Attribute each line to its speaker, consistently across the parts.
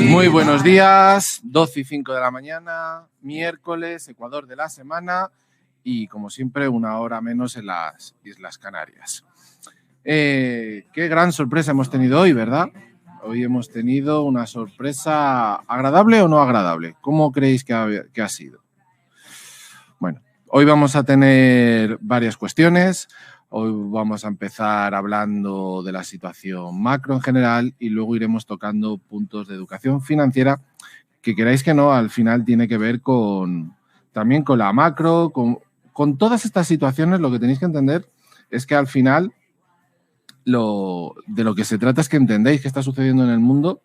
Speaker 1: Muy buenos días, 12:05 de la mañana, miércoles, Ecuador de la semana y como siempre una hora menos en las Islas Canarias. Qué gran sorpresa hemos tenido hoy, ¿verdad? Hoy hemos tenido una sorpresa agradable o no agradable. ¿Cómo creéis que ha sido? Bueno, hoy vamos a tener varias cuestiones. Hoy vamos a empezar hablando de la situación macro en general y luego iremos tocando puntos de educación financiera que queráis que no, al final tiene que ver también con la macro, con todas estas situaciones. Lo que tenéis que entender es que al final de lo que se trata es que entendáis qué está sucediendo en el mundo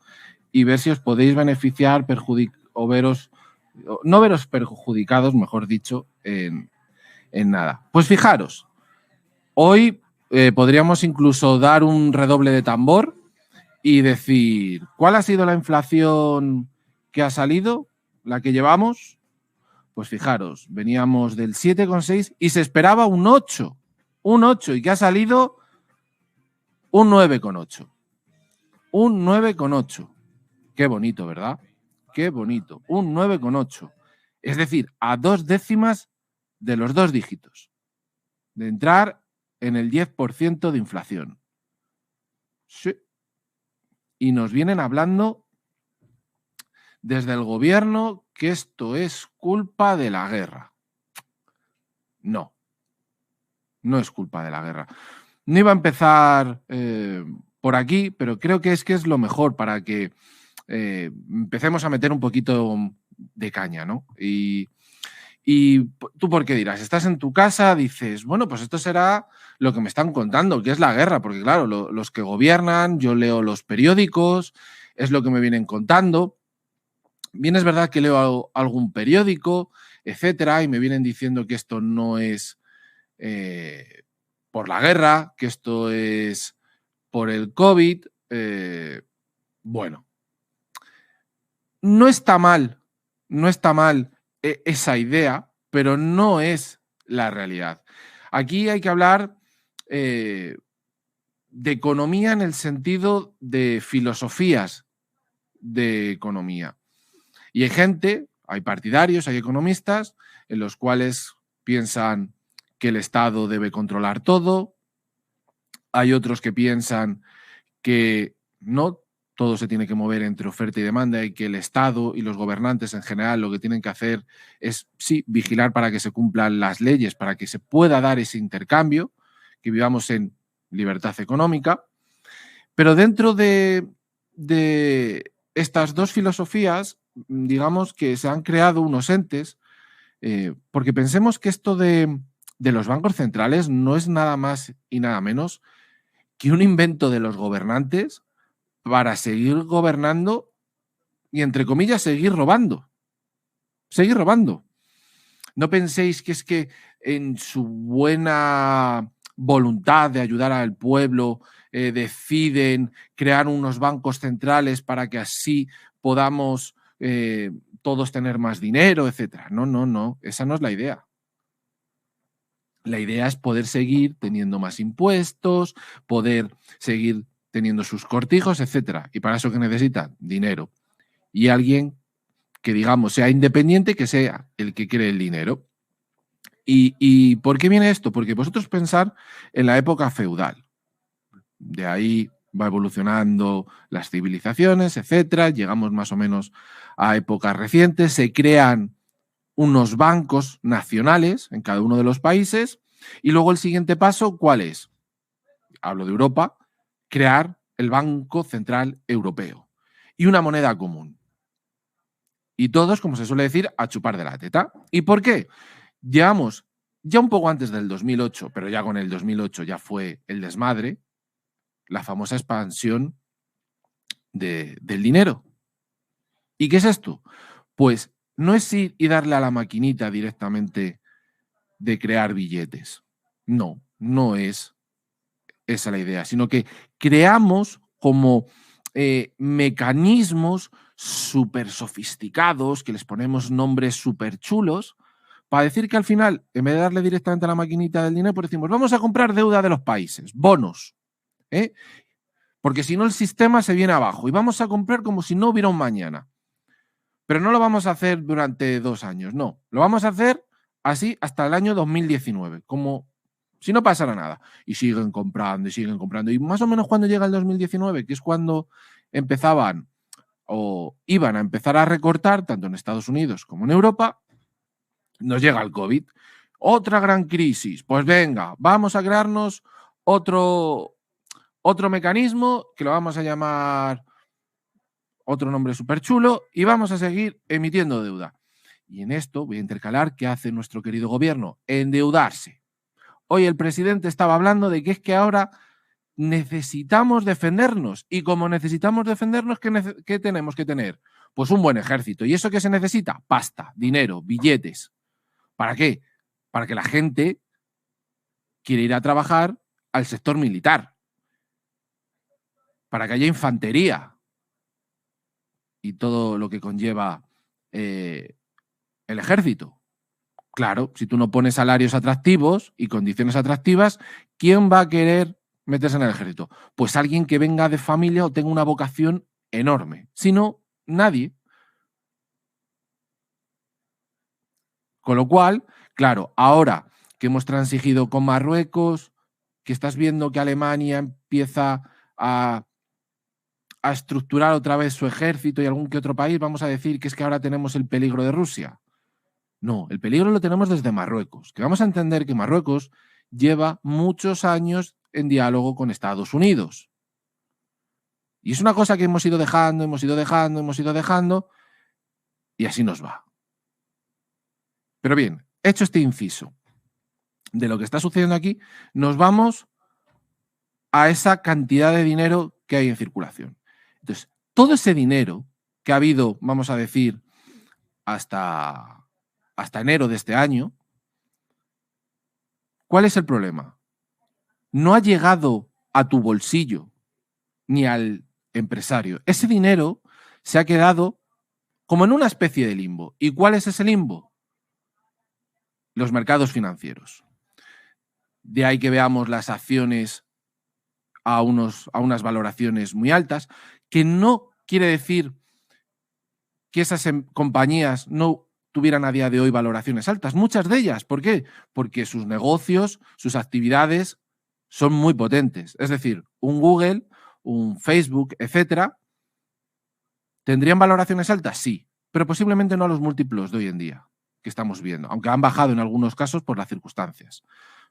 Speaker 1: y ver si os podéis beneficiar no veros perjudicados, mejor dicho, en nada. Pues fijaros, hoy podríamos incluso dar un redoble de tambor y decir, ¿cuál ha sido la inflación que ha salido? ¿La que llevamos? Pues fijaros, veníamos del 7,6 y se esperaba un 8. Un 8 y que ha salido un 9,8. Un 9,8. Qué bonito, ¿verdad? Qué bonito. Un 9,8. Es decir, a 2 décimas de los 2 dígitos. De entrar en el 10% de inflación. Sí. Y nos vienen hablando desde el gobierno que esto es culpa de la guerra. No, no es culpa de la guerra. No iba a empezar por aquí, pero creo que es lo mejor para que empecemos a meter un poquito de caña, ¿no? Y tú, ¿por qué dirás? Estás en tu casa, dices, bueno, pues esto será lo que me están contando, que es la guerra, porque claro, los que gobiernan, yo leo los periódicos, es lo que me vienen contando. Bien, es verdad que leo algún periódico, etcétera, y me vienen diciendo que esto no es por la guerra, que esto es por el COVID. Bueno, no está mal esa idea, pero no es la realidad. Aquí hay que hablar de economía en el sentido de filosofías de economía. Y hay partidarios, hay economistas en los cuales piensan que el Estado debe controlar todo. Hay otros que piensan que no todo se tiene que mover entre oferta y demanda y que el Estado y los gobernantes en general lo que tienen que hacer es, sí, vigilar para que se cumplan las leyes, para que se pueda dar ese intercambio, que vivamos en libertad económica. Pero dentro de estas dos filosofías, digamos que se han creado unos entes, porque pensemos que esto de los bancos centrales no es nada más y nada menos que un invento de los gobernantes para seguir gobernando y, entre comillas, seguir robando. Seguir robando. No penséis que es que en su buena voluntad de ayudar al pueblo deciden crear unos bancos centrales para que así podamos todos tener más dinero, etcétera. No, no, no. Esa no es la idea. La idea es poder seguir teniendo más impuestos, poder seguir teniendo sus cortijos, etcétera. ¿Y para eso qué necesitan? Dinero. Y alguien que, digamos, sea independiente, que sea el que cree el dinero. ¿Y por qué viene esto? Porque vosotros pensar en la época feudal. De ahí va evolucionando las civilizaciones, etcétera. Llegamos más o menos a épocas recientes. Se crean unos bancos nacionales en cada uno de los países. Y luego el siguiente paso, ¿cuál es? Hablo de Europa, crear el Banco Central Europeo y una moneda común. Y todos, como se suele decir, a chupar de la teta. ¿Y por qué? Llevamos ya un poco antes del 2008, pero ya con el 2008 ya fue el desmadre, la famosa expansión del dinero. ¿Y qué es esto? Pues no es ir y darle a la maquinita directamente de crear billetes. No, no es esa la idea, sino que creamos como mecanismos súper sofisticados, que les ponemos nombres súper chulos, para decir que al final, en vez de darle directamente a la maquinita del dinero, pues decimos, vamos a comprar deuda de los países, bonos. porque si no el sistema se viene abajo y vamos a comprar como si no hubiera un mañana. Pero no lo vamos a hacer durante 2 años, no. Lo vamos a hacer así hasta el año 2019, como si no pasara nada. Y siguen comprando y siguen comprando. Y más o menos cuando llega el 2019, que es cuando empezaban o iban a empezar a recortar, tanto en Estados Unidos como en Europa, nos llega el COVID. Otra gran crisis. Pues venga, vamos a crearnos otro mecanismo que lo vamos a llamar otro nombre súper chulo y vamos a seguir emitiendo deuda. Y en esto voy a intercalar qué hace nuestro querido gobierno: endeudarse. Hoy el presidente estaba hablando de que es que ahora necesitamos defendernos, y como necesitamos defendernos, ¿qué tenemos que tener? Pues un buen ejército. ¿Y eso qué se necesita? Pasta, dinero, billetes. ¿Para qué? Para que la gente quiera ir a trabajar al sector militar, para que haya infantería y todo lo que conlleva el ejército. Claro, si tú no pones salarios atractivos y condiciones atractivas, ¿quién va a querer meterse en el ejército? Pues alguien que venga de familia o tenga una vocación enorme. Si no, nadie. Con lo cual, claro, ahora que hemos transigido con Marruecos, que estás viendo que Alemania empieza a estructurar otra vez su ejército y algún que otro país, vamos a decir que es que ahora tenemos el peligro de Rusia. No, el peligro lo tenemos desde Marruecos, que vamos a entender que Marruecos lleva muchos años en diálogo con Estados Unidos. Y es una cosa que hemos ido dejando, y así nos va. Pero bien, hecho este inciso de lo que está sucediendo aquí, nos vamos a esa cantidad de dinero que hay en circulación. Entonces, todo ese dinero que ha habido, vamos a decir, hasta enero de este año, ¿cuál es el problema? No ha llegado a tu bolsillo ni al empresario. Ese dinero se ha quedado como en una especie de limbo. ¿Y cuál es ese limbo? Los mercados financieros. De ahí que veamos las acciones a unas valoraciones muy altas, que no quiere decir que esas compañías no tuvieran a día de hoy valoraciones altas. Muchas de ellas. ¿Por qué? Porque sus negocios, sus actividades son muy potentes. Es decir, un Google, un Facebook, etcétera, ¿tendrían valoraciones altas? Sí, pero posiblemente no a los múltiplos de hoy en día que estamos viendo, aunque han bajado en algunos casos por las circunstancias.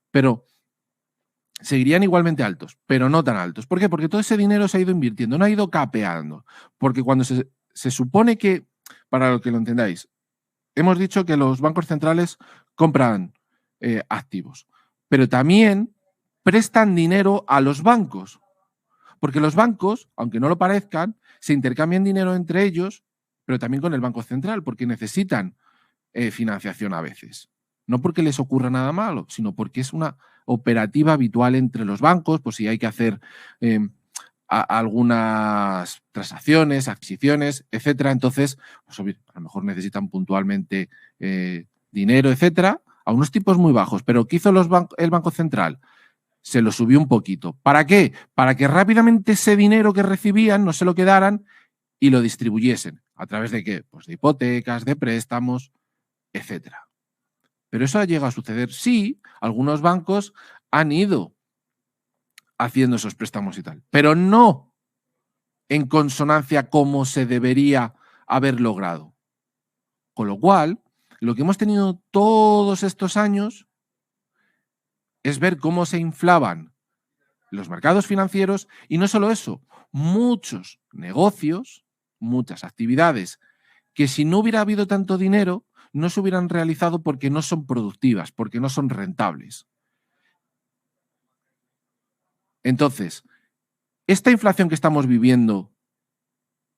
Speaker 1: Pero seguirían igualmente altos, pero no tan altos. ¿Por qué? Porque todo ese dinero se ha ido invirtiendo, no ha ido capeando. Porque cuando se supone que, para lo que lo entendáis, hemos dicho que los bancos centrales compran activos, pero también prestan dinero a los bancos. Porque los bancos, aunque no lo parezcan, se intercambian dinero entre ellos, pero también con el Banco Central, porque necesitan financiación a veces. No porque les ocurra nada malo, sino porque es una operativa habitual entre los bancos, pues si hay que hacer algunas transacciones, adquisiciones, etcétera. Entonces, pues, a lo mejor necesitan puntualmente dinero, etcétera, a unos tipos muy bajos. Pero ¿qué hizo el Banco Central? Se lo subió un poquito. ¿Para qué? Para que rápidamente ese dinero que recibían no se lo quedaran y lo distribuyesen. ¿A través de qué? Pues de hipotecas, de préstamos, etcétera. ¿Pero eso ha llegado a suceder? Sí, algunos bancos han ido haciendo esos préstamos y tal, pero no en consonancia como se debería haber logrado. Con lo cual, lo que hemos tenido todos estos años es ver cómo se inflaban los mercados financieros y no solo eso, muchos negocios, muchas actividades que si no hubiera habido tanto dinero no se hubieran realizado porque no son productivas, porque no son rentables. Entonces, ¿esta inflación que estamos viviendo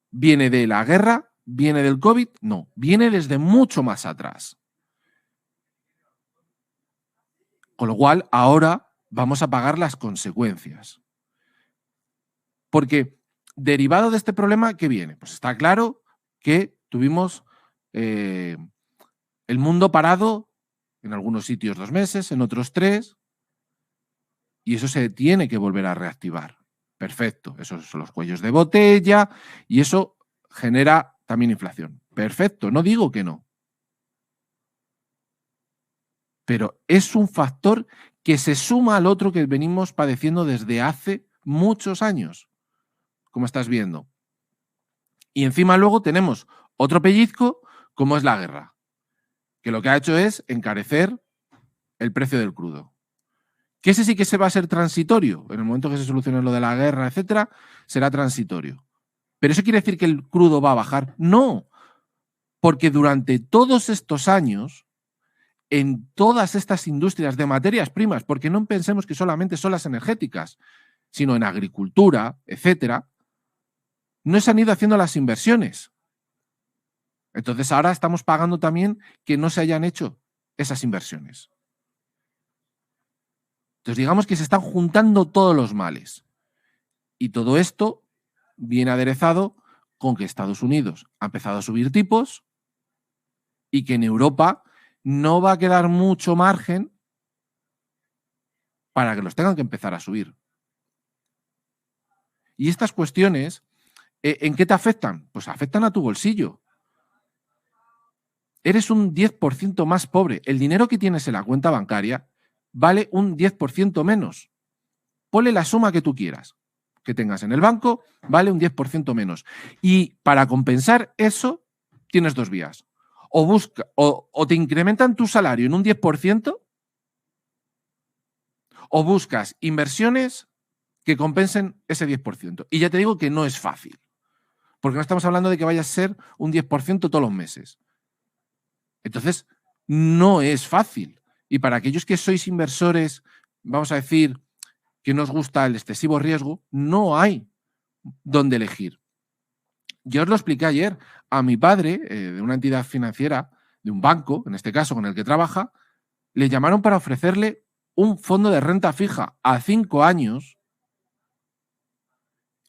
Speaker 1: viene de la guerra? ¿Viene del COVID? No, viene desde mucho más atrás. Con lo cual, ahora vamos a pagar las consecuencias. Porque derivado de este problema, ¿qué viene? Pues está claro que tuvimos el mundo parado en algunos sitios 2 meses, en otros 3, y eso se tiene que volver a reactivar. Perfecto, esos son los cuellos de botella y eso genera también inflación. Perfecto, no digo que no, pero es un factor que se suma al otro que venimos padeciendo desde hace muchos años, como estás viendo. Y encima luego tenemos otro pellizco, como es la guerra, que lo que ha hecho es encarecer el precio del crudo. Que ese sí que se va a ser transitorio. En el momento que se solucione lo de la guerra, etcétera, será transitorio. ¿Pero eso quiere decir que el crudo va a bajar? No, porque durante todos estos años, en todas estas industrias de materias primas, porque no pensemos que solamente son las energéticas, sino en agricultura, etcétera, no se han ido haciendo las inversiones. Entonces ahora estamos pagando también que no se hayan hecho esas inversiones. Entonces digamos que se están juntando todos los males. Y todo esto viene aderezado con que Estados Unidos ha empezado a subir tipos y que en Europa no va a quedar mucho margen para que los tengan que empezar a subir. Y estas cuestiones, ¿en qué te afectan? Pues afectan a tu bolsillo. Eres un 10% más pobre. El dinero que tienes en la cuenta bancaria vale un 10% menos. Ponle la suma que tú quieras que tengas en el banco, vale un 10% menos. Y para compensar eso, tienes dos vías. O te incrementan tu salario en un 10%, o buscas inversiones que compensen ese 10%. Y ya te digo que no es fácil, porque no estamos hablando de que vaya a ser un 10% todos los meses. Entonces, no es fácil. Y para aquellos que sois inversores, vamos a decir, que no os gusta el excesivo riesgo, no hay donde elegir. Yo os lo expliqué ayer. A mi padre, de una entidad financiera, de un banco, en este caso con el que trabaja, le llamaron para ofrecerle un fondo de renta fija a 5 años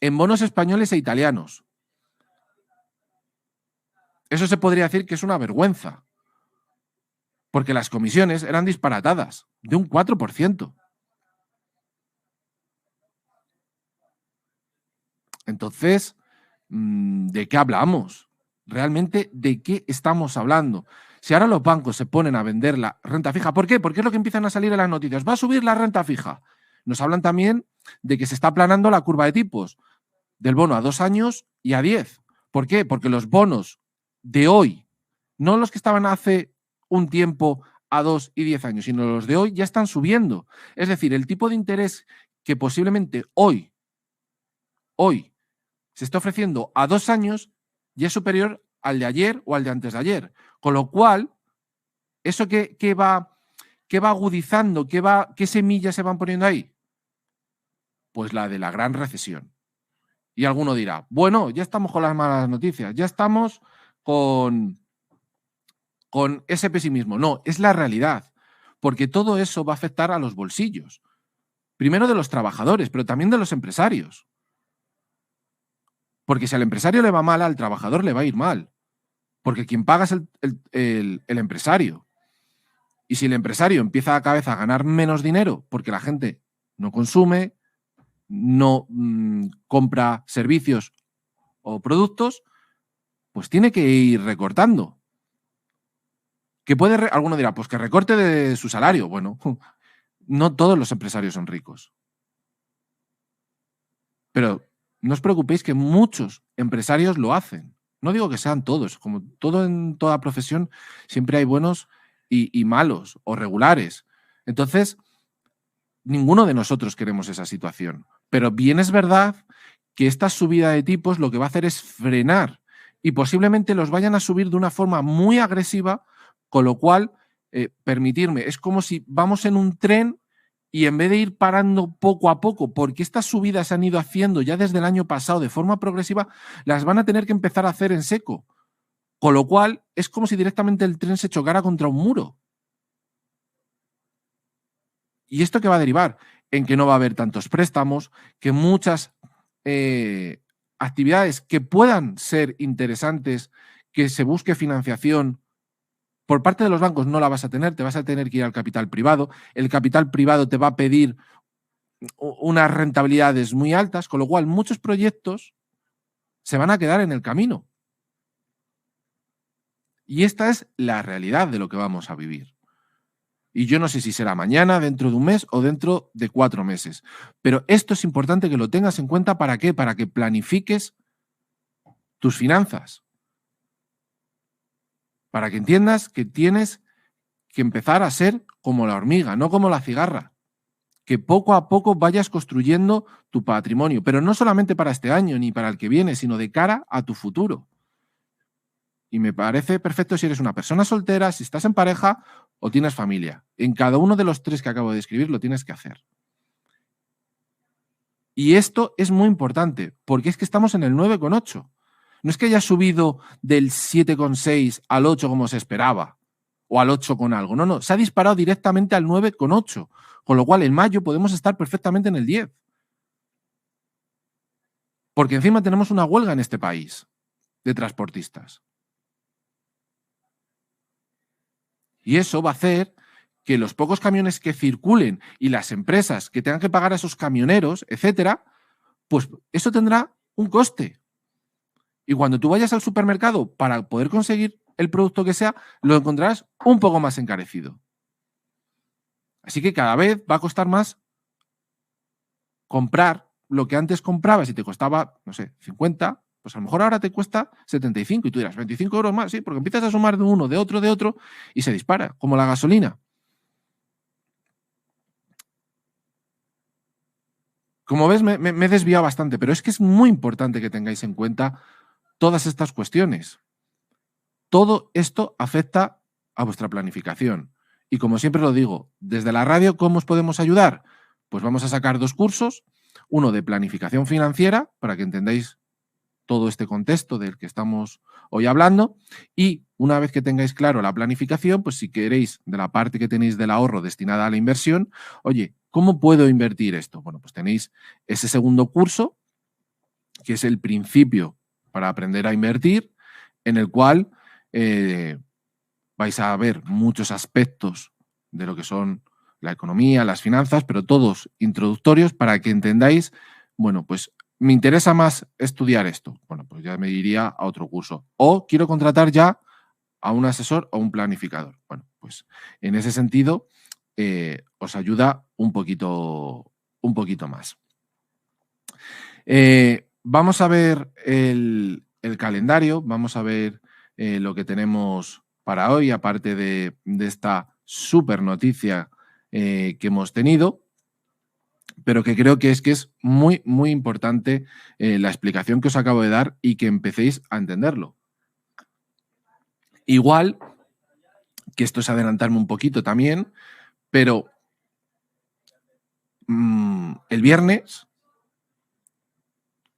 Speaker 1: en bonos españoles e italianos. Eso se podría decir que es una vergüenza, porque las comisiones eran disparatadas, de un 4%. Entonces, ¿de qué hablamos? ¿Realmente de qué estamos hablando? Si ahora los bancos se ponen a vender la renta fija, ¿por qué? Porque es lo que empiezan a salir en las noticias. Va a subir la renta fija. Nos hablan también de que se está aplanando la curva de tipos del bono a 2 años y a 10. ¿Por qué? Porque los bonos de hoy, no los que estaban hace un tiempo a 2 y 10 años, sino los de hoy ya están subiendo. Es decir, el tipo de interés que posiblemente hoy se está ofreciendo a 2 años ya es superior al de ayer o al de antes de ayer. Con lo cual, ¿eso qué va agudizando? ¿Qué semillas se van poniendo ahí? Pues la de la gran recesión. Y alguno dirá, bueno, ya estamos con las malas noticias, ya estamos con ese pesimismo. No, es la realidad, porque todo eso va a afectar a los bolsillos. Primero de los trabajadores, pero también de los empresarios. Porque si al empresario le va mal, al trabajador le va a ir mal. Porque quien paga es el empresario. Y si el empresario empieza cada vez a ganar menos dinero porque la gente no consume, no compra servicios o productos, pues tiene que ir recortando. Que puede, alguno dirá, pues que recorte de su salario. Bueno, no todos los empresarios son ricos. Pero no os preocupéis que muchos empresarios lo hacen. No digo que sean todos, como todo en toda profesión, siempre hay buenos y malos o regulares. Entonces, ninguno de nosotros queremos esa situación. Pero bien es verdad que esta subida de tipos lo que va a hacer es frenar y posiblemente los vayan a subir de una forma muy agresiva, con lo cual, permitirme, es como si vamos en un tren y en vez de ir parando poco a poco, porque estas subidas se han ido haciendo ya desde el año pasado de forma progresiva, las van a tener que empezar a hacer en seco. Con lo cual, es como si directamente el tren se chocara contra un muro. ¿Y esto qué va a derivar? En que no va a haber tantos préstamos, que muchas actividades que puedan ser interesantes, que se busque financiación por parte de los bancos no la vas a tener, te vas a tener que ir al capital privado. El capital privado te va a pedir unas rentabilidades muy altas, con lo cual muchos proyectos se van a quedar en el camino. Y esta es la realidad de lo que vamos a vivir. Y yo no sé si será mañana, dentro de un mes o dentro de 4 meses. Pero esto es importante que lo tengas en cuenta. ¿Para qué? Para que planifiques tus finanzas. Para que entiendas que tienes que empezar a ser como la hormiga, no como la cigarra. Que poco a poco vayas construyendo tu patrimonio, pero no solamente para este año ni para el que viene, sino de cara a tu futuro. Y me parece perfecto si eres una persona soltera, si estás en pareja o tienes familia. En cada uno de los 3 que acabo de describir lo tienes que hacer. Y esto es muy importante, porque es que estamos en el 9,8. No es que haya subido del 7,6 al 8 como se esperaba, o al 8 con algo. No, se ha disparado directamente al 9,8. Con lo cual, en mayo podemos estar perfectamente en el 10. Porque encima tenemos una huelga en este país de transportistas. Y eso va a hacer que los pocos camiones que circulen y las empresas que tengan que pagar a esos camioneros, etcétera, pues eso tendrá un coste. Y cuando tú vayas al supermercado para poder conseguir el producto que sea, lo encontrarás un poco más encarecido. Así que cada vez va a costar más comprar lo que antes comprabas y te costaba, no sé, 50, pues a lo mejor ahora te cuesta 75 y tú dirás, 25 euros más, sí, porque empiezas a sumar de uno, de otro y se dispara, como la gasolina. Como ves, me he desviado bastante, pero es que es muy importante que tengáis en cuenta todas estas cuestiones. Todo esto afecta a vuestra planificación. Y como siempre lo digo, desde la radio, ¿cómo os podemos ayudar? Pues vamos a sacar 2 cursos, uno de planificación financiera, para que entendáis todo este contexto del que estamos hoy hablando, y una vez que tengáis claro la planificación, pues si queréis de la parte que tenéis del ahorro destinada a la inversión, oye, ¿cómo puedo invertir esto? Bueno, pues tenéis ese segundo curso, que es el principio para aprender a invertir, en el cual vais a ver muchos aspectos de lo que son la economía, las finanzas, pero todos introductorios para que entendáis, bueno, pues me interesa más estudiar esto. Bueno, pues ya me iría a otro curso. O quiero contratar ya a un asesor o un planificador. Bueno, pues en ese sentido os ayuda un poquito más. Vamos a ver el calendario, vamos a ver lo que tenemos para hoy, aparte de esta súper noticia que hemos tenido, pero que creo que es muy, muy importante la explicación que os acabo de dar y que empecéis a entenderlo. Igual, que esto es adelantarme un poquito también, pero el viernes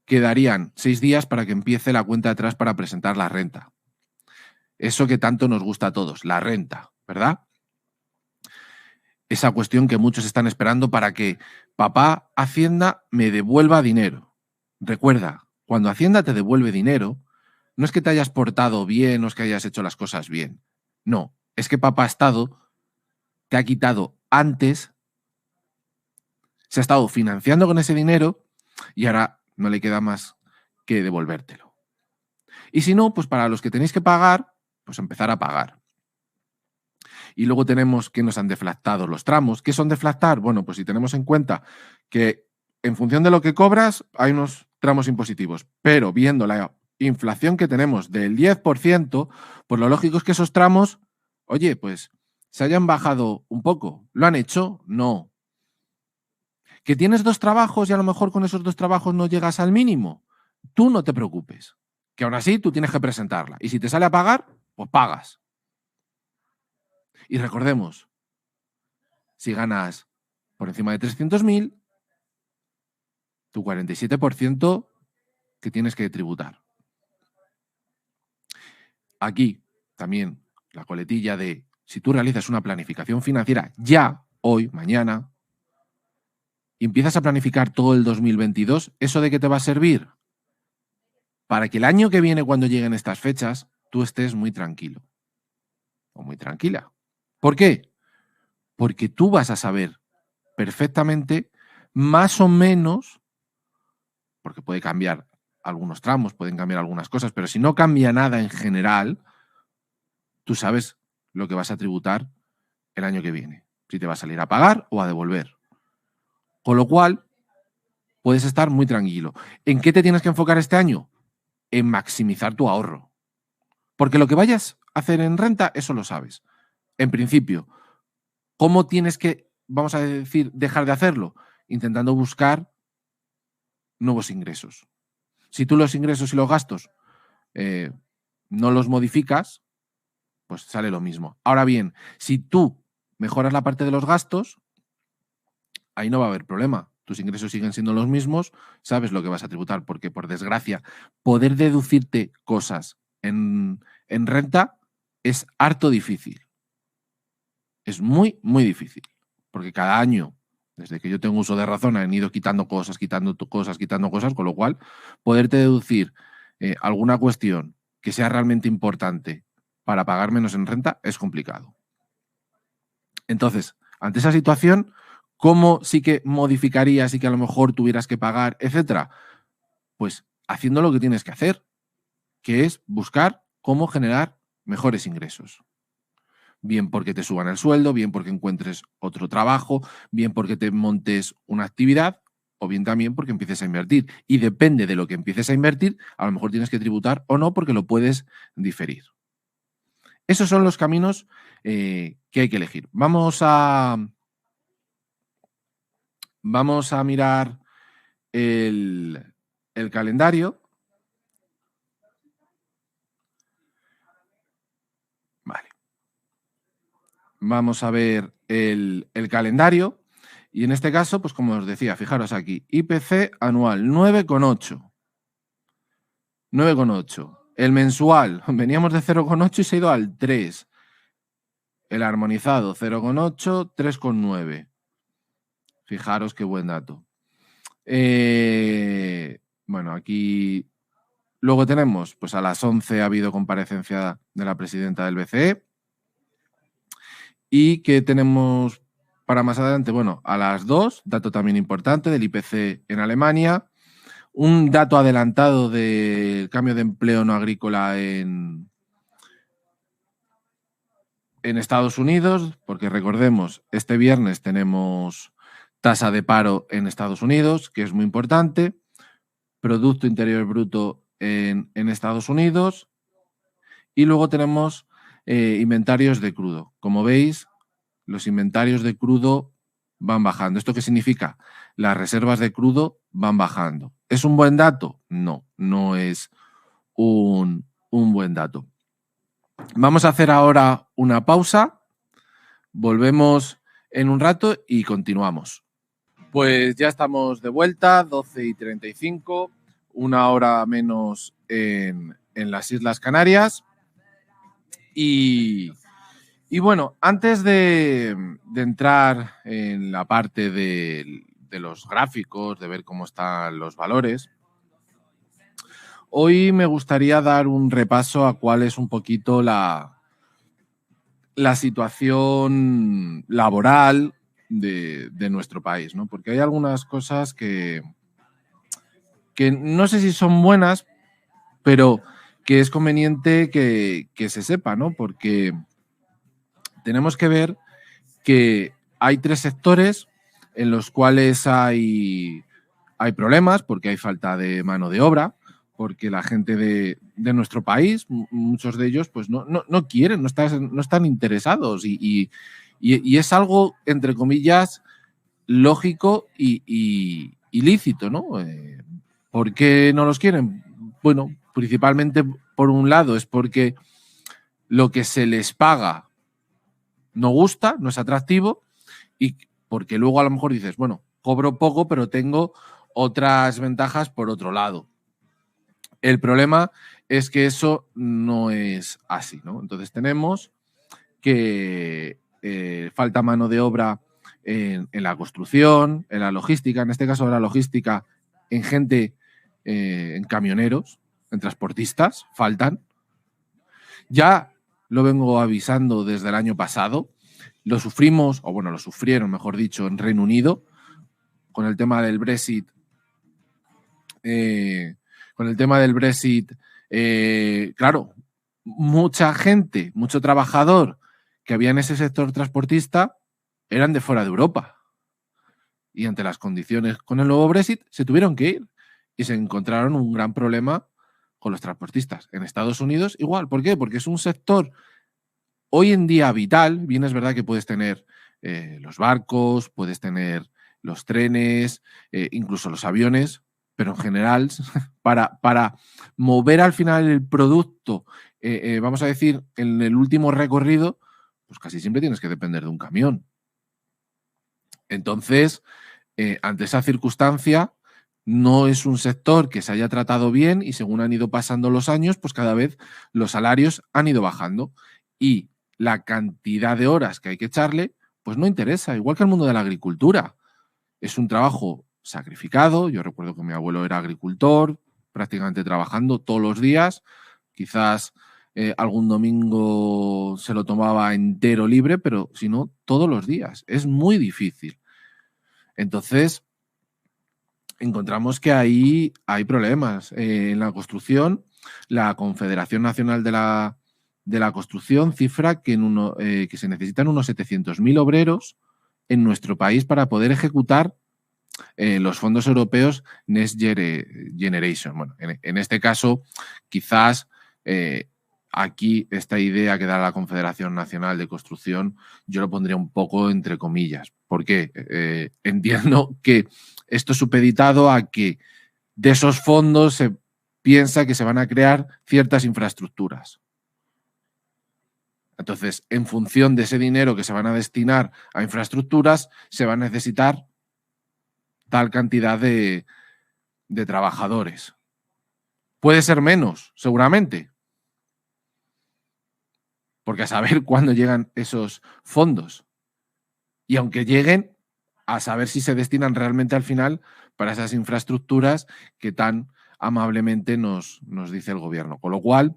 Speaker 1: quedarían 6 días para que empiece la cuenta atrás para presentar la renta. Eso que tanto nos gusta a todos, la renta, ¿verdad? Esa cuestión que muchos están esperando para que papá Hacienda me devuelva dinero. Recuerda, cuando Hacienda te devuelve dinero, no es que te hayas portado bien, no es que hayas hecho las cosas bien. No, es que papá Estado te ha quitado antes, se ha estado financiando con ese dinero y ahora no le queda más que devolvértelo. Y si no, pues para los que tenéis que pagar, pues empezar a pagar. Y luego tenemos que nos han deflactado los tramos. ¿Qué son deflactar? Bueno, pues si tenemos en cuenta que en función de lo que cobras hay unos tramos impositivos, pero viendo la inflación que tenemos del 10%, pues lo lógico es que esos tramos, oye, pues se hayan bajado un poco. ¿Lo han hecho? No. ¿Que tienes 2 trabajos y a lo mejor con esos 2 trabajos no llegas al mínimo? Tú no te preocupes, que aún así tú tienes que presentarla. Y si te sale a pagar, pues pagas. Y recordemos, si ganas por encima de 300.000, tu 47% que tienes que tributar. Aquí también la coletilla de si tú realizas una planificación financiera ya, hoy, mañana, y empiezas a planificar todo el 2022, ¿eso de qué te va a servir? Para que el año que viene, cuando lleguen estas fechas, tú estés muy tranquilo o muy tranquila. ¿Por qué? Porque tú vas a saber perfectamente más o menos, porque puede cambiar algunos tramos, pueden cambiar algunas cosas, pero si no cambia nada en general, tú sabes lo que vas a tributar el año que viene, si te va a salir a pagar o a devolver. Con lo cual, puedes estar muy tranquilo. ¿En qué te tienes que enfocar este año? En maximizar tu ahorro. Porque lo que vayas a hacer en renta, eso lo sabes. En principio, ¿cómo tienes que, vamos a decir, dejar de hacerlo? Intentando buscar nuevos ingresos. Si tú los ingresos y los gastos no los modificas, pues sale lo mismo. Ahora bien, si tú mejoras la parte de los gastos, ahí no va a haber problema. Tus ingresos siguen siendo los mismos, sabes lo que vas a tributar, porque por desgracia, poder deducirte cosas en renta es harto difícil. Es muy, muy difícil. Porque cada año, desde que yo tengo uso de razón, han ido quitando cosas, quitando cosas, con lo cual, poderte deducir alguna cuestión que sea realmente importante para pagar menos en renta es complicado. Entonces, ante esa situación, ¿cómo sí que modificarías y que a lo mejor tuvieras que pagar, etcétera? Pues haciendo lo que tienes que hacer, que es buscar cómo generar mejores ingresos. Bien porque te suban el sueldo, bien porque encuentres otro trabajo, bien porque te montes una actividad o bien también porque empieces a invertir. Y depende de lo que empieces a invertir, a lo mejor tienes que tributar o no porque lo puedes diferir. Esos son los caminos que hay que elegir. Vamos a mirar el calendario. Vale. Vamos a ver el calendario. Y en este caso, pues como os decía, fijaros aquí, IPC anual 9,8. 9,8. El mensual, veníamos de 0,8 y se ha ido al 3. El armonizado 0,8, 3,9. Fijaros qué buen dato. Bueno, aquí luego tenemos, pues a las 11 ha habido comparecencia de la presidenta del BCE. ¿Y qué tenemos para más adelante? Bueno, a las 2, dato también importante del IPC en Alemania. Un dato adelantado del cambio de empleo no agrícola en Estados Unidos, porque recordemos, este viernes tenemos tasa de paro en Estados Unidos, que es muy importante, Producto Interior Bruto en Estados Unidos, y luego tenemos inventarios de crudo. Como veis, los inventarios de crudo van bajando. ¿Esto qué significa? Las reservas de crudo van bajando. ¿Es un buen dato? No, no es un buen dato. Vamos a hacer ahora una pausa, volvemos en un rato y continuamos. Pues ya estamos de vuelta, 12:35, una hora menos en las Islas Canarias. Y bueno, antes de entrar en la parte de los gráficos, de ver cómo están los valores, hoy me gustaría dar un repaso a cuál es un poquito la situación laboral de nuestro país, ¿no? Porque hay algunas cosas que no sé si son buenas, pero que es conveniente que se sepa, ¿no? Porque tenemos que ver que hay 3 sectores en los cuales hay problemas, porque hay falta de mano de obra, porque la gente de nuestro país, muchos de ellos, pues no quieren, no están interesados y es algo, entre comillas, lógico y lícito, ¿no? ¿Por qué no los quieren? Bueno, principalmente por un lado es porque lo que se les paga no gusta, no es atractivo, y porque luego a lo mejor dices, bueno, cobro poco, pero tengo otras ventajas por otro lado. El problema es que eso no es así, ¿no? Entonces tenemos que falta mano de obra en la construcción, en la logística, en este caso la logística, en gente, en camioneros, en transportistas, faltan. Ya lo vengo avisando desde el año pasado, lo sufrimos, o bueno, lo sufrieron, mejor dicho, en Reino Unido, con el tema del Brexit, claro, mucha gente, mucho trabajador que había en ese sector transportista eran de fuera de Europa. Y ante las condiciones con el nuevo Brexit se tuvieron que ir y se encontraron un gran problema con los transportistas. En Estados Unidos igual. ¿Por qué? Porque es un sector hoy en día vital. Bien, es verdad que puedes tener los barcos, puedes tener los trenes, incluso los aviones, pero en general para mover al final el producto, vamos a decir, en el último recorrido, pues casi siempre tienes que depender de un camión. Entonces, ante esa circunstancia, no es un sector que se haya tratado bien y según han ido pasando los años, pues cada vez los salarios han ido bajando y la cantidad de horas que hay que echarle, pues no interesa, igual que el mundo de la agricultura. Es un trabajo sacrificado. Yo recuerdo que mi abuelo era agricultor, prácticamente trabajando todos los días, quizás algún domingo se lo tomaba entero libre, pero si no, todos los días. Es muy difícil. Entonces, encontramos que ahí hay problemas. En la construcción, la Confederación Nacional de la Construcción cifra que, que se necesitan unos 700.000 obreros en nuestro país para poder ejecutar los fondos europeos Next Generation. Bueno, en este caso, quizás aquí esta idea que da la Confederación Nacional de Construcción, yo lo pondría un poco entre comillas. ¿Por qué? Entiendo que esto es supeditado a que de esos fondos se piensa que se van a crear ciertas infraestructuras. Entonces, en función de ese dinero que se van a destinar a infraestructuras, se va a necesitar tal cantidad de trabajadores. Puede ser menos, seguramente, porque a saber cuándo llegan esos fondos. Y aunque lleguen, a saber si se destinan realmente al final para esas infraestructuras que tan amablemente nos dice el gobierno. Con lo cual,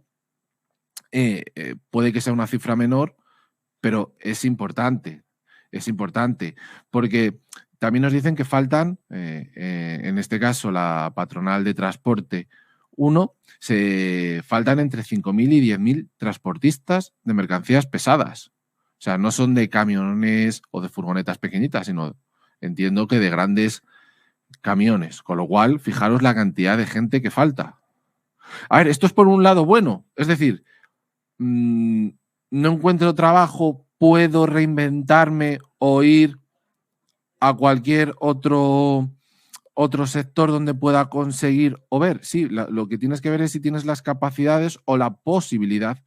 Speaker 1: puede que sea una cifra menor, pero es importante, porque también nos dicen que faltan, en este caso la patronal de transporte 1, faltan entre 5.000 y 10.000 transportistas de mercancías pesadas. O sea, no son de camiones o de furgonetas pequeñitas, sino entiendo que de grandes camiones. Con lo cual, fijaros la cantidad de gente que falta. A ver, esto es por un lado bueno. Es decir, no encuentro trabajo, puedo reinventarme o ir a cualquier otro sector donde pueda conseguir o ver. Sí, lo que tienes que ver es si tienes las capacidades o la posibilidad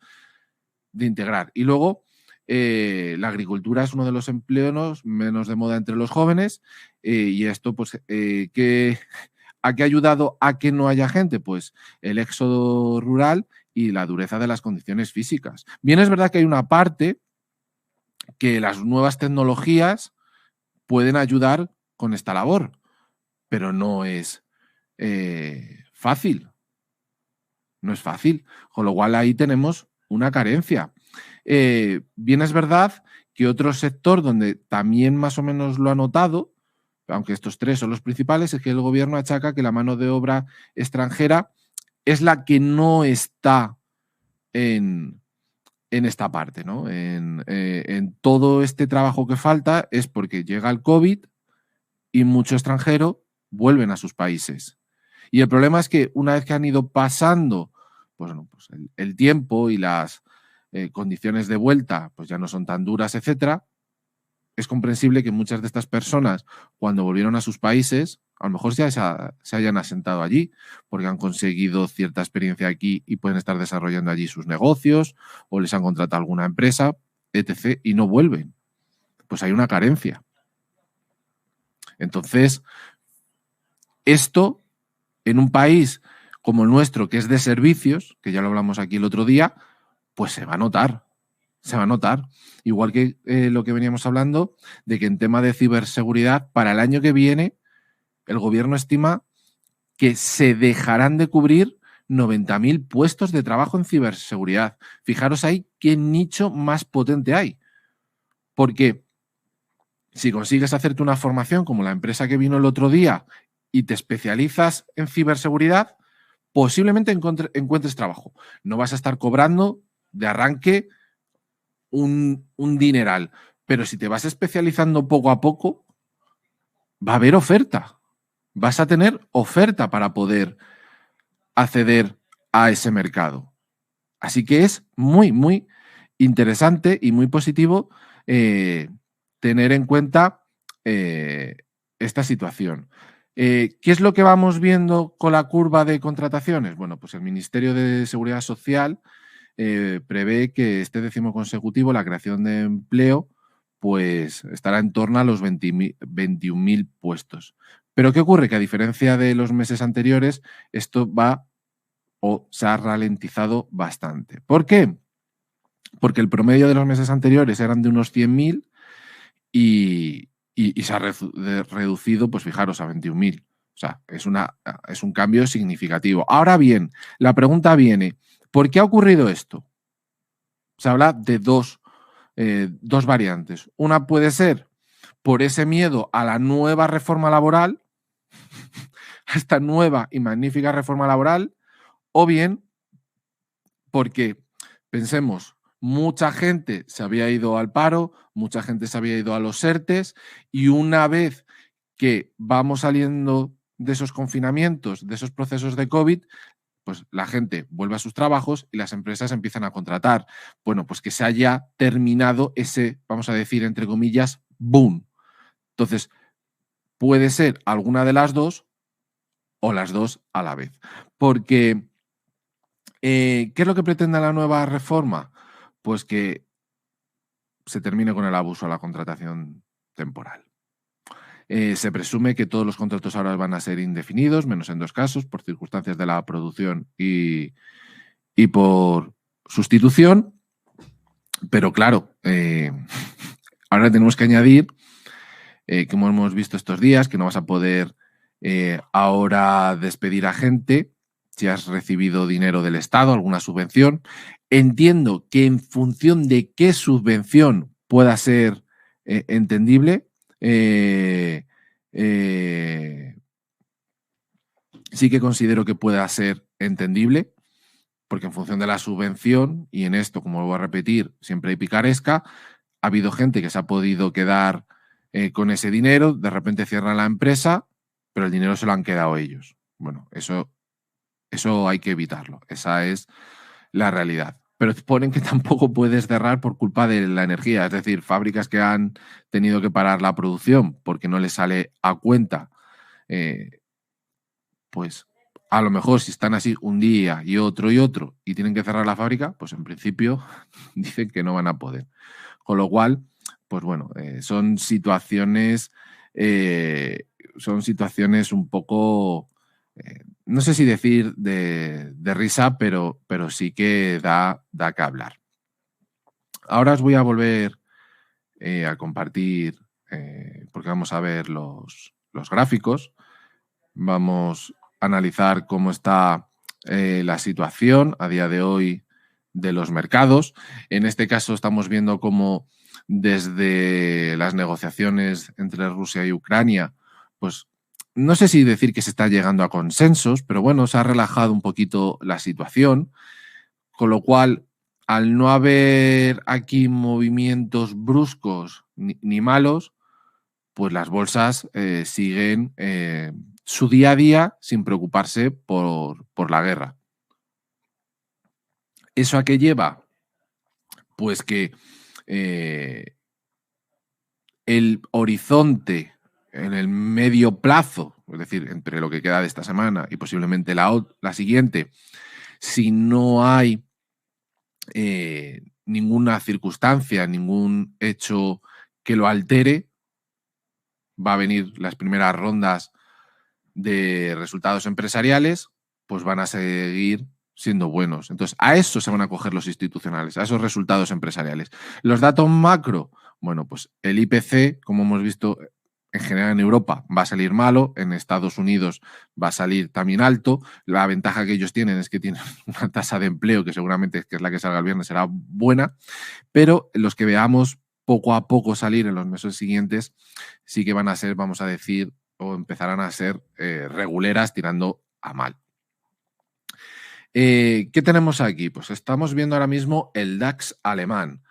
Speaker 1: de integrar. Y luego, la agricultura es uno de los empleos menos de moda entre los jóvenes, y esto, pues, ¿a qué ha ayudado a que no haya gente? Pues el éxodo rural y la dureza de las condiciones físicas. Bien, es verdad que hay una parte que las nuevas tecnologías pueden ayudar con esta labor, pero no es fácil. No es fácil. Con lo cual ahí tenemos una carencia. Bien, es verdad que otro sector donde también más o menos lo ha notado, aunque estos tres son los principales, es que el gobierno achaca que la mano de obra extranjera es la que no está en esta parte, ¿no? En todo este trabajo que falta es porque llega el COVID y mucho extranjero vuelven a sus países. Y el problema es que una vez que han ido pasando pues, el tiempo y las condiciones de vuelta pues ya no son tan duras, etcétera, es comprensible que muchas de estas personas, cuando volvieron a sus países, a lo mejor ya se hayan asentado allí porque han conseguido cierta experiencia aquí y pueden estar desarrollando allí sus negocios o les han contratado alguna empresa, etc., y no vuelven. Pues hay una carencia. Entonces, esto en un país como el nuestro, que es de servicios, que ya lo hablamos aquí el otro día, pues se va a notar. Se va a notar. Igual que lo que veníamos hablando de que en tema de ciberseguridad, para el año que viene, el gobierno estima que se dejarán de cubrir 90.000 puestos de trabajo en ciberseguridad. Fijaros ahí qué nicho más potente hay. Porque Si consigues hacerte una formación como la empresa que vino el otro día y te especializas en ciberseguridad, posiblemente encuentres trabajo. No vas a estar cobrando de arranque un dineral, pero si te vas especializando poco a poco, va a haber oferta. Vas a tener oferta para poder acceder a ese mercado. Así que es muy, muy interesante y muy positivo tener en cuenta esta situación. ¿Qué es lo que vamos viendo con la curva de contrataciones? Bueno, pues el Ministerio de Seguridad Social prevé que este 10º consecutivo la creación de empleo pues estará en torno a los 21.000 puestos. Pero ¿qué ocurre? Que a diferencia de los meses anteriores, esto va o se ha ralentizado bastante. ¿Por qué? Porque el promedio de los meses anteriores eran de unos 100.000 y se ha reducido, pues fijaros, a 21.000. O sea, es un cambio significativo. Ahora bien, la pregunta viene, ¿por qué ha ocurrido esto? Se habla de dos variantes. Una puede ser por ese miedo a la nueva reforma laboral, a esta nueva y magnífica reforma laboral, o bien porque, pensemos, mucha gente se había ido al paro, mucha gente se había ido a los ERTES y una vez que vamos saliendo de esos confinamientos, de esos procesos de COVID, pues la gente vuelve a sus trabajos y las empresas empiezan a contratar. Bueno, pues que se haya terminado ese, vamos a decir, entre comillas, boom. Entonces, puede ser alguna de las dos o las dos a la vez. Porque, ¿qué es lo que pretende la nueva reforma? Pues que se termine con el abuso a la contratación temporal. Se presume que todos los contratos ahora van a ser indefinidos, menos en 2 casos, por circunstancias de la producción y por sustitución. Pero claro, ahora tenemos que añadir, como hemos visto estos días, que no vas a poder ahora despedir a gente si has recibido dinero del Estado, alguna subvención. Entiendo que en función de qué subvención pueda ser entendible, sí que considero que pueda ser entendible, porque en función de la subvención, y en esto, como lo voy a repetir, siempre hay picaresca, ha habido gente que se ha podido quedar con ese dinero, de repente cierran la empresa, pero el dinero se lo han quedado ellos. Bueno, eso hay que evitarlo, esa es la realidad. Pero ponen que tampoco puedes cerrar por culpa de la energía, es decir, fábricas que han tenido que parar la producción porque no les sale a cuenta, pues a lo mejor si están así un día y otro y tienen que cerrar la fábrica, pues en principio dicen que no van a poder. Con lo cual, pues bueno, son situaciones un poco, no sé si decir de risa, pero sí que da que hablar. Ahora os voy a volver a compartir, porque vamos a ver los gráficos. Vamos a analizar cómo está la situación a día de hoy de los mercados. En este caso estamos viendo cómo desde las negociaciones entre Rusia y Ucrania, pues no sé si decir que se está llegando a consensos, pero bueno, se ha relajado un poquito la situación, con lo cual, al no haber aquí movimientos bruscos ni malos, pues las bolsas siguen su día a día sin preocuparse por la guerra. ¿Eso a qué lleva? Pues que el horizonte en el medio plazo, es decir, entre lo que queda de esta semana y posiblemente la siguiente, si no hay ninguna circunstancia, ningún hecho que lo altere, va a venir las primeras rondas de resultados empresariales, pues van a seguir siendo buenos. Entonces, a eso se van a coger los institucionales, a esos resultados empresariales. Los datos macro, bueno, pues el IPC, como hemos visto en general en Europa, va a salir malo, en Estados Unidos va a salir también alto. La ventaja que ellos tienen es que tienen una tasa de empleo que seguramente que es la que salga el viernes será buena, pero los que veamos poco a poco salir en los meses siguientes, sí que van a ser, vamos a decir, o empezarán a ser reguleras tirando a mal. ¿Qué tenemos aquí? Pues estamos viendo ahora mismo el DAX alemán.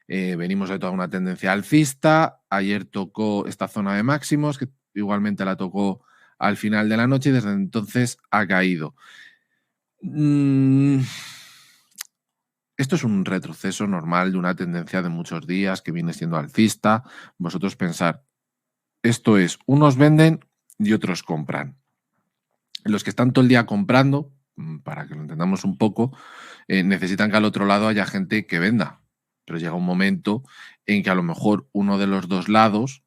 Speaker 1: Venimos de toda una tendencia alcista. Ayer tocó esta zona de máximos, que igualmente la tocó al final de la noche y desde entonces ha caído. Esto es un retroceso normal de una tendencia de muchos días que viene siendo alcista. Vosotros pensar, esto es, unos venden y otros compran. Los que están todo el día comprando, para que lo entendamos un poco, necesitan que al otro lado haya gente que venda. Pero llega un momento en que a lo mejor uno de los dos lados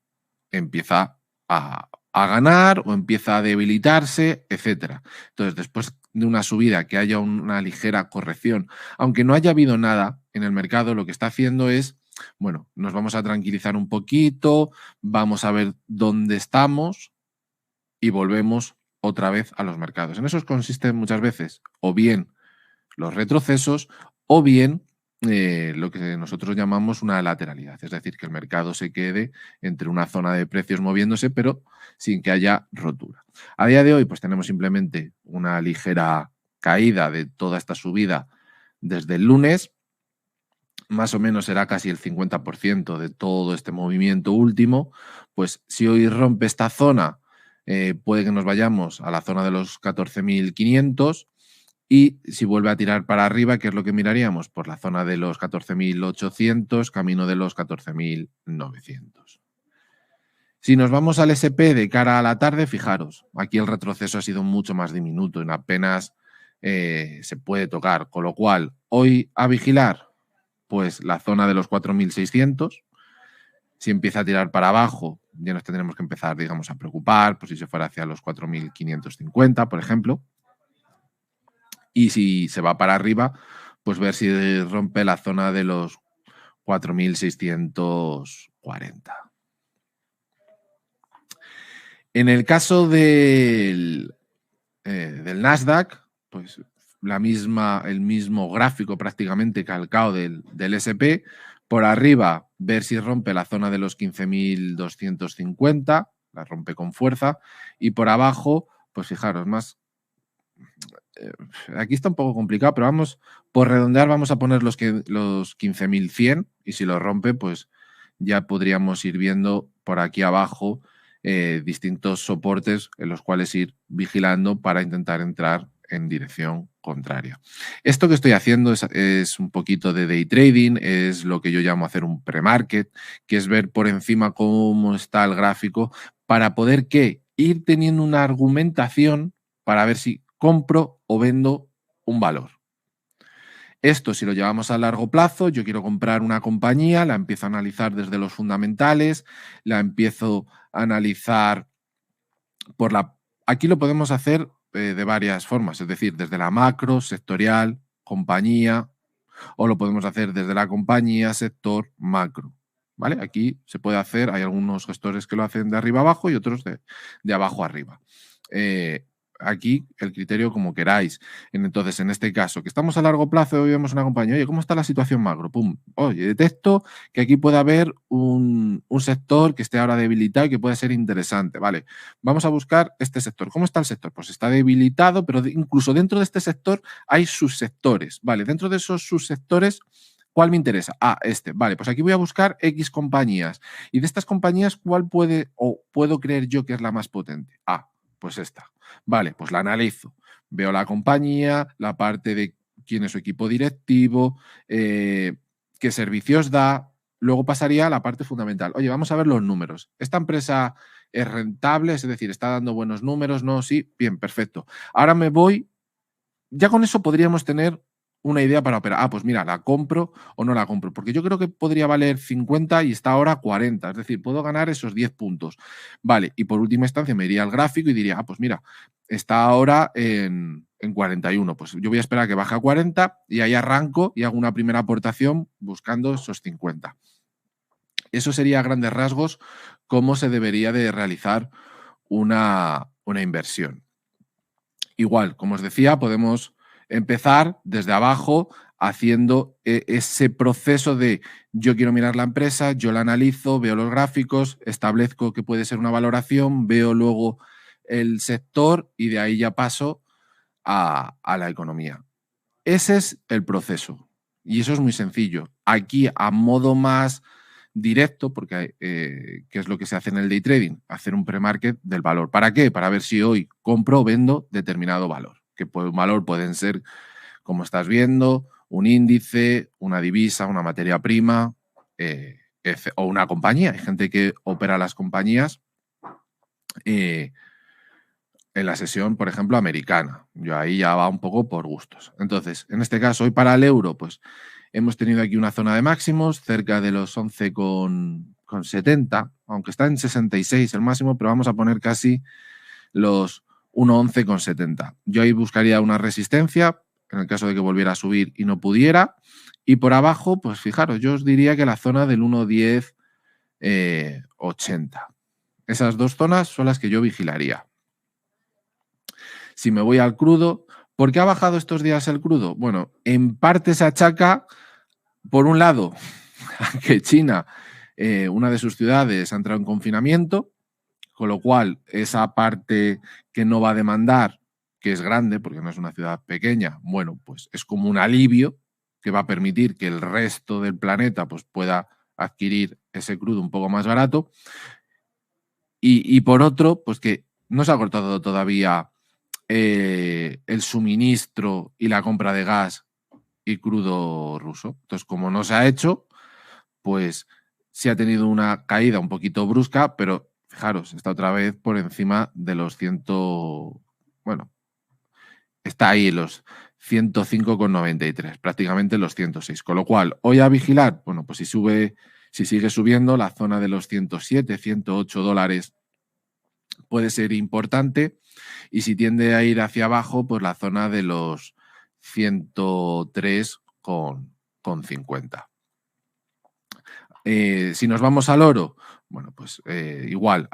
Speaker 1: empieza a ganar o empieza a debilitarse, etc. Entonces, después de una subida, que haya una ligera corrección, aunque no haya habido nada en el mercado, lo que está haciendo es, bueno, nos vamos a tranquilizar un poquito, vamos a ver dónde estamos y volvemos otra vez a los mercados. En eso consisten muchas veces o bien los retrocesos o bien lo que nosotros llamamos una lateralidad, es decir, que el mercado se quede entre una zona de precios moviéndose, pero sin que haya rotura. A día de hoy, pues tenemos simplemente una ligera caída de toda esta subida desde el lunes. Más o menos será casi el 50% de todo este movimiento último. Pues si hoy rompe esta zona, puede que nos vayamos a la zona de los 14.500 y si vuelve a tirar para arriba, ¿qué es lo que miraríamos? Por la zona de los 14.800, camino de los 14.900. Si nos vamos al SP de cara a la tarde, fijaros, aquí el retroceso ha sido mucho más diminuto, en apenas se puede tocar, con lo cual hoy a vigilar, pues la zona de los 4.600. Si empieza a tirar para abajo, ya nos tendremos que empezar, digamos, a preocupar, pues si se fuera hacia los 4.550, por ejemplo. Y si se va para arriba, pues ver si rompe la zona de los 4.640. En el caso del Nasdaq, pues el mismo gráfico prácticamente calcado del SP. Por arriba, ver si rompe la zona de los 15.250, la rompe con fuerza. Y por abajo, pues fijaros, más aquí está un poco complicado, pero vamos, por redondear, vamos a poner los 15.100 y si lo rompe, pues ya podríamos ir viendo por aquí abajo distintos soportes en los cuales ir vigilando para intentar entrar en dirección contraria. Esto que estoy haciendo es un poquito de day trading, es lo que yo llamo hacer un pre-market, que es ver por encima cómo está el gráfico para poder ir teniendo una argumentación para ver si compro o vendo un valor. Esto, si lo llevamos a largo plazo, yo quiero comprar una compañía, la empiezo a analizar desde los fundamentales, la empiezo a analizar por la... Aquí lo podemos hacer de varias formas, es decir, desde la macro, sectorial, compañía, o lo podemos hacer desde la compañía, sector, macro. ¿Vale? Aquí se puede hacer, hay algunos gestores que lo hacen de arriba abajo y otros de abajo arriba. Aquí el criterio como queráis. Entonces, en este caso, que estamos a largo plazo y vemos una compañía, oye, ¿cómo está la situación macro? Pum, oye, detecto que aquí puede haber un sector que esté ahora debilitado y que puede ser interesante, ¿vale? Vamos a buscar este sector. ¿Cómo está el sector? Pues está debilitado, pero incluso dentro de este sector hay subsectores, ¿vale? Dentro de esos subsectores, ¿cuál me interesa? Este. Vale, pues aquí voy a buscar X compañías. Y de estas compañías, ¿cuál puedo creer yo que es la más potente? Pues esta. Vale, pues la analizo. Veo la compañía, la parte de quién es su equipo directivo, qué servicios da. Luego pasaría a la parte fundamental. Oye, vamos a ver los números. ¿Esta empresa es rentable? Es decir, ¿está dando buenos números? No, sí. Bien, perfecto. Ahora me voy. Ya con eso podríamos tener una idea para operar. Pues mira, ¿la compro o no la compro? Porque yo creo que podría valer 50 y está ahora 40. Es decir, puedo ganar esos 10 puntos. Vale, y por última instancia me iría al gráfico y diría, pues mira, está ahora en 41. Pues yo voy a esperar a que baje a 40 y ahí arranco y hago una primera aportación buscando esos 50. Eso sería a grandes rasgos cómo se debería de realizar una inversión. Igual, como os decía, podemos empezar desde abajo haciendo ese proceso de yo quiero mirar la empresa, yo la analizo, veo los gráficos, establezco que puede ser una valoración, veo luego el sector y de ahí ya paso a la economía. Ese es el proceso y eso es muy sencillo. Aquí, a modo más directo, porque ¿qué es lo que se hace en el day trading? Hacer un pre-market del valor. ¿Para qué? Para ver si hoy compro o vendo determinado valor. Que un valor pueden ser, como estás viendo, un índice, una divisa, una materia prima o una compañía. Hay gente que opera las compañías en la sesión, por ejemplo, americana. Yo ahí ya va un poco por gustos. Entonces, en este caso, hoy para el euro, pues hemos tenido aquí una zona de máximos cerca de los 11,70, aunque está en 66 el máximo, pero vamos a poner casi los 1,11,70. Yo ahí buscaría una resistencia en el caso de que volviera a subir y no pudiera. Y por abajo, pues fijaros, yo os diría que la zona del 1,1080. Esas dos zonas son las que yo vigilaría. Si me voy al crudo, ¿por qué ha bajado estos días el crudo? Bueno, en parte se achaca, por un lado, a que China, una de sus ciudades, ha entrado en confinamiento, con lo cual esa parte que no va a demandar, que es grande, porque no es una ciudad pequeña, bueno, pues es como un alivio que va a permitir que el resto del planeta pues, pueda adquirir ese crudo un poco más barato. Y por otro, pues que no se ha cortado todavía el suministro y la compra de gas y crudo ruso. Entonces, como no se ha hecho, pues sí ha tenido una caída un poquito brusca, pero fijaros, está otra vez por encima de los bueno, está ahí los 105,93, prácticamente los 106. Con lo cual, hoy a vigilar, bueno, pues si sigue subiendo, la zona de los 107, 108 dólares puede ser importante. Y si tiende a ir hacia abajo, pues la zona de los 103,50. Si nos vamos al oro, bueno, pues igual,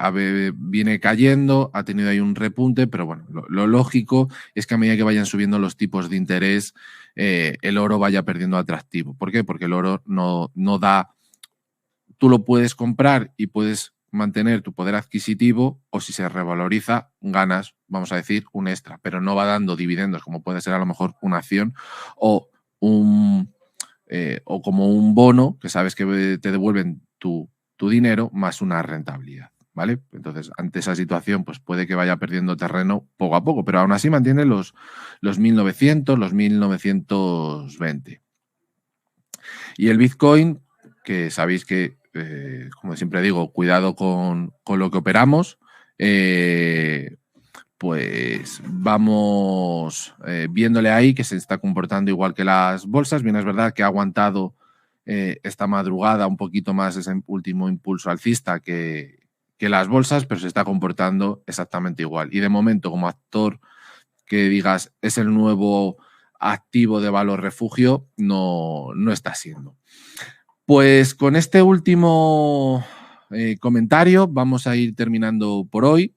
Speaker 1: viene cayendo, ha tenido ahí un repunte, pero bueno, lo lógico es que a medida que vayan subiendo los tipos de interés, el oro vaya perdiendo atractivo. ¿Por qué? Porque el oro no da, tú lo puedes comprar y puedes mantener tu poder adquisitivo, o si se revaloriza, ganas, vamos a decir, un extra, pero no va dando dividendos, como puede ser a lo mejor una acción o como un bono, que sabes que te devuelven tu dinero más una rentabilidad, ¿vale? Entonces, ante esa situación, pues puede que vaya perdiendo terreno poco a poco, pero aún así mantiene los 1.900, los 1.920. Y el Bitcoin, que sabéis que, como siempre digo, cuidado con lo que operamos, pues vamos viéndole ahí que se está comportando igual que las bolsas. Bien, es verdad que ha aguantado esta madrugada un poquito más ese último impulso alcista que las bolsas, pero se está comportando exactamente igual. Y de momento, como actor que digas es el nuevo activo de valor refugio, no está siendo. Pues con este último comentario vamos a ir terminando por hoy.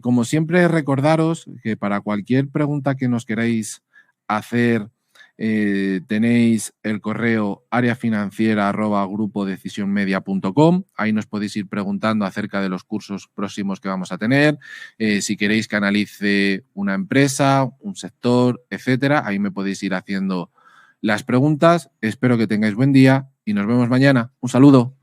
Speaker 1: Como siempre, recordaros que para cualquier pregunta que nos queráis hacer, tenéis el correo areafinanciera@grupodecisionmedia.com. Ahí nos podéis ir preguntando acerca de los cursos próximos que vamos a tener. Si queréis que analice una empresa, un sector, etcétera, ahí me podéis ir haciendo las preguntas. Espero que tengáis buen día y nos vemos mañana. Un saludo.